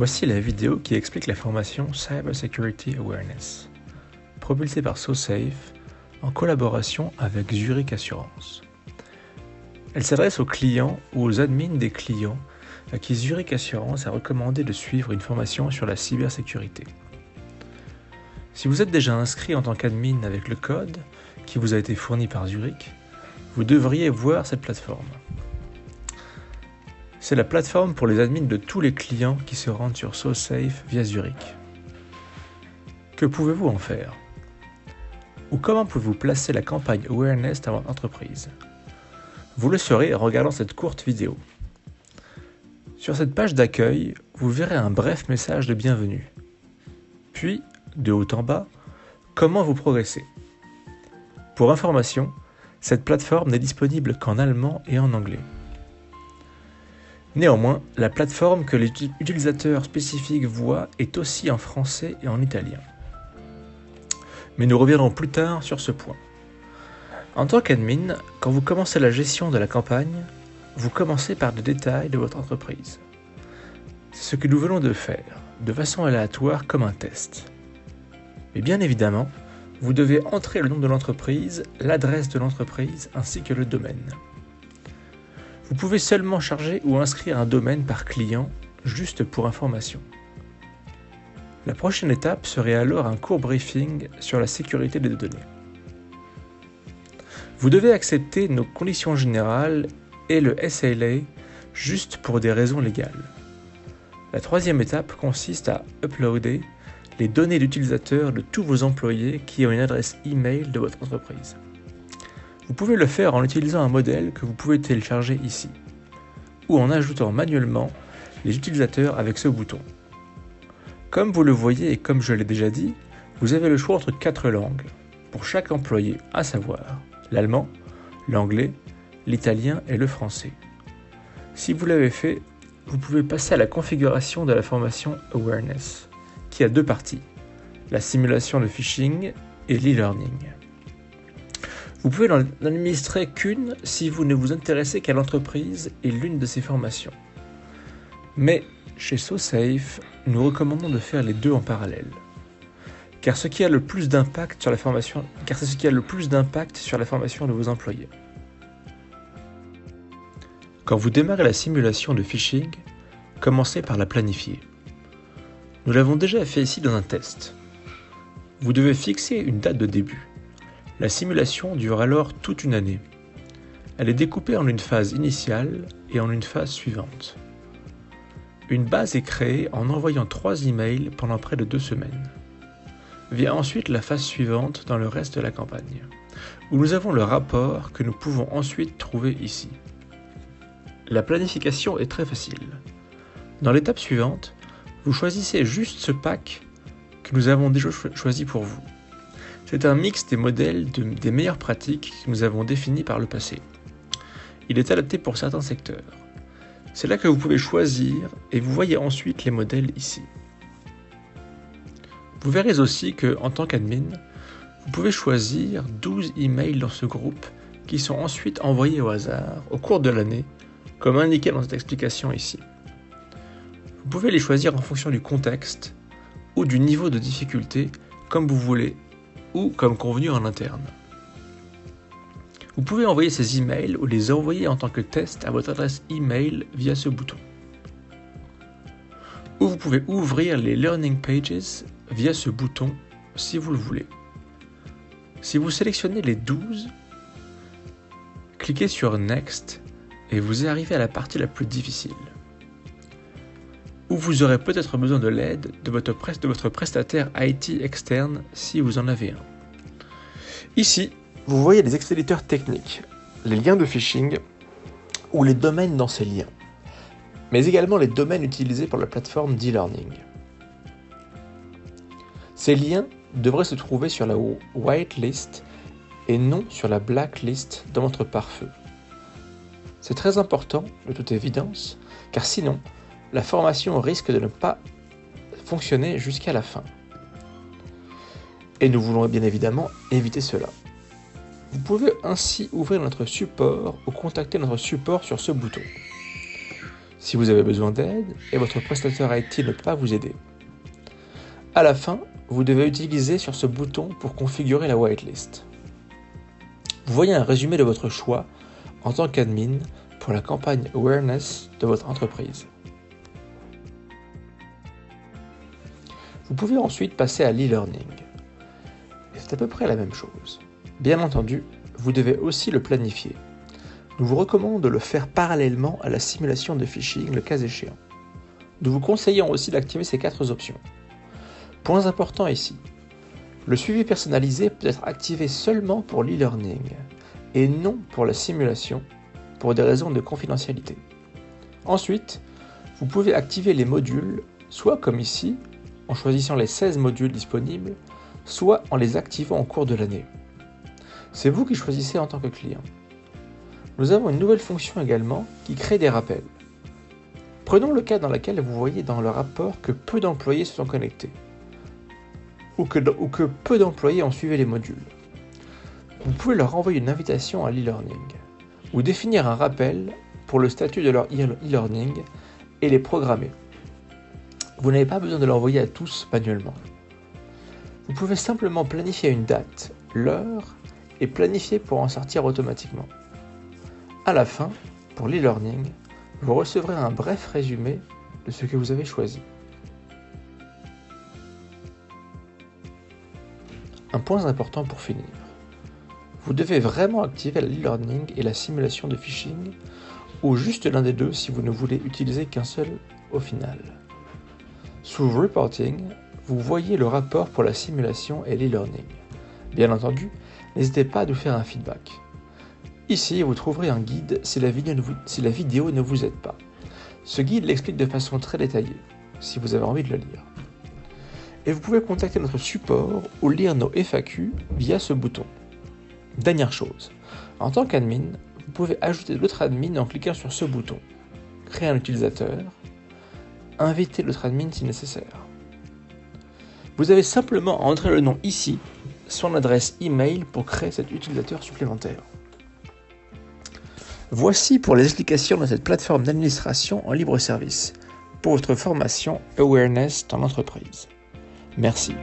Voici la vidéo qui explique la formation Cybersecurity Awareness, propulsée par SoSafe en collaboration avec Zurich Assurance. Elle s'adresse aux clients ou aux admins des clients à qui Zurich Assurance a recommandé de suivre une formation sur la cybersécurité. Si vous êtes déjà inscrit en tant qu'admin avec le code qui vous a été fourni par Zurich, vous devriez voir cette plateforme. C'est la plateforme pour les admins de tous les clients qui se rendent sur SoSafe via Zurich. Que pouvez-vous en faire? Ou comment pouvez-vous placer la campagne Awareness dans votre entreprise? Vous le saurez en regardant cette courte vidéo. Sur cette page d'accueil, vous verrez un bref message de bienvenue. Puis, de haut en bas, comment vous progressez. Pour information, cette plateforme n'est disponible qu'en allemand et en anglais. Néanmoins, la plateforme que les utilisateurs spécifiques voient est aussi en français et en italien. Mais nous reviendrons plus tard sur ce point. En tant qu'admin, quand vous commencez la gestion de la campagne, vous commencez par des détails de votre entreprise. C'est ce que nous venons de faire, de façon aléatoire comme un test. Mais bien évidemment, vous devez entrer le nom de l'entreprise, l'adresse de l'entreprise ainsi que le domaine. Vous pouvez seulement charger ou inscrire un domaine par client, juste pour information. La prochaine étape serait alors un court briefing sur la sécurité des données. Vous devez accepter nos conditions générales et le SLA juste pour des raisons légales. La troisième étape consiste à uploader les données d'utilisateurs de tous vos employés qui ont une adresse email de votre entreprise. Vous pouvez le faire en utilisant un modèle que vous pouvez télécharger ici, ou en ajoutant manuellement les utilisateurs avec ce bouton. Comme vous le voyez et comme je l'ai déjà dit, vous avez le choix entre 4 langues, pour chaque employé, à savoir l'allemand, l'anglais, l'italien et le français. Si vous l'avez fait, vous pouvez passer à la configuration de la formation Awareness, qui a 2 parties, la simulation de phishing et l'e-learning. Vous pouvez n'en administrer qu'une si vous ne vous intéressez qu'à l'entreprise et l'une de ces formations. Mais chez SoSafe, nous recommandons de faire les 2 en parallèle. Car c'est ce qui a le plus d'impact sur la formation de vos employés. Quand vous démarrez la simulation de phishing, commencez par la planifier. Nous l'avons déjà fait ici dans un test. Vous devez fixer une date de début. La simulation dure alors toute une année. Elle est découpée en une phase initiale et en une phase suivante. Une base est créée en envoyant 3 emails pendant près de 2 semaines. Vient ensuite la phase suivante dans le reste de la campagne, où nous avons le rapport que nous pouvons ensuite trouver ici. La planification est très facile. Dans l'étape suivante, vous choisissez juste ce pack que nous avons déjà choisi pour vous. C'est un mix des modèles des meilleures pratiques que nous avons définis par le passé. Il est adapté pour certains secteurs. C'est là que vous pouvez choisir et vous voyez ensuite les modèles ici. Vous verrez aussi que, en tant qu'admin, vous pouvez choisir 12 emails dans ce groupe qui sont ensuite envoyés au hasard au cours de l'année, comme indiqué dans cette explication ici. Vous pouvez les choisir en fonction du contexte ou du niveau de difficulté, comme vous voulez, ou comme convenu en interne. Vous pouvez envoyer ces emails ou les envoyer en tant que test à votre adresse email via ce bouton. Ou vous pouvez ouvrir les Learning Pages via ce bouton si vous le voulez. Si vous sélectionnez les 12, cliquez sur Next et vous arrivez à la partie la plus difficile, où vous aurez peut-être besoin de l'aide de votre prestataire IT externe si vous en avez un. Ici, vous voyez les expéditeurs techniques, les liens de phishing ou les domaines dans ces liens, mais également les domaines utilisés pour la plateforme d'e-learning. Ces liens devraient se trouver sur la whitelist et non sur la blacklist dans votre pare-feu. C'est très important, de toute évidence, car sinon, la formation risque de ne pas fonctionner jusqu'à la fin. Et nous voulons bien évidemment éviter cela. Vous pouvez ainsi ouvrir notre support ou contacter notre support sur ce bouton. si vous avez besoin d'aide et votre prestataire IT ne peut pas vous aider. À la fin, vous devez utiliser sur ce bouton pour configurer la whitelist. Vous voyez un résumé de votre choix en tant qu'admin pour la campagne Awareness de votre entreprise. Vous pouvez ensuite passer à l'e-learning. C'est à peu près la même chose. Bien entendu, vous devez aussi le planifier. Nous vous recommandons de le faire parallèlement à la simulation de phishing le cas échéant. Nous vous conseillons aussi d'activer ces 4 options. Points importants ici. Le suivi personnalisé peut être activé seulement pour l'e-learning et non pour la simulation pour des raisons de confidentialité. Ensuite, vous pouvez activer les modules soit comme ici, en choisissant les 16 modules disponibles, soit en les activant au cours de l'année. C'est vous qui choisissez en tant que client. Nous avons une nouvelle fonction également qui crée des rappels. Prenons le cas dans lequel vous voyez dans le rapport que peu d'employés se sont connectés ou que peu d'employés ont suivi les modules. Vous pouvez leur envoyer une invitation à l'e-learning ou définir un rappel pour le statut de leur e-learning et les programmer. Vous n'avez pas besoin de l'envoyer à tous manuellement. Vous pouvez simplement planifier une date, l'heure et planifier pour en sortir automatiquement. À la fin, pour l'e-learning, vous recevrez un bref résumé de ce que vous avez choisi. Un point important pour finir. Vous devez vraiment activer l'e-learning et la simulation de phishing, ou juste l'un des deux si vous ne voulez utiliser qu'un seul au final. Sous Reporting, vous voyez le rapport pour la simulation et l'e-learning. Bien entendu, n'hésitez pas à nous faire un feedback. Ici, vous trouverez un guide si la vidéo ne vous aide pas. Ce guide l'explique de façon très détaillée, si vous avez envie de le lire. Et vous pouvez contacter notre support ou lire nos FAQ via ce bouton. Dernière chose, en tant qu'admin, vous pouvez ajouter d'autres admins en cliquant sur ce bouton. Créer un utilisateur, inviter l'autre admin si nécessaire. Vous avez simplement à entrer le nom ici, son adresse email pour créer cet utilisateur supplémentaire. Voici pour les explications de cette plateforme d'administration en libre service pour votre formation Awareness dans l'entreprise. Merci.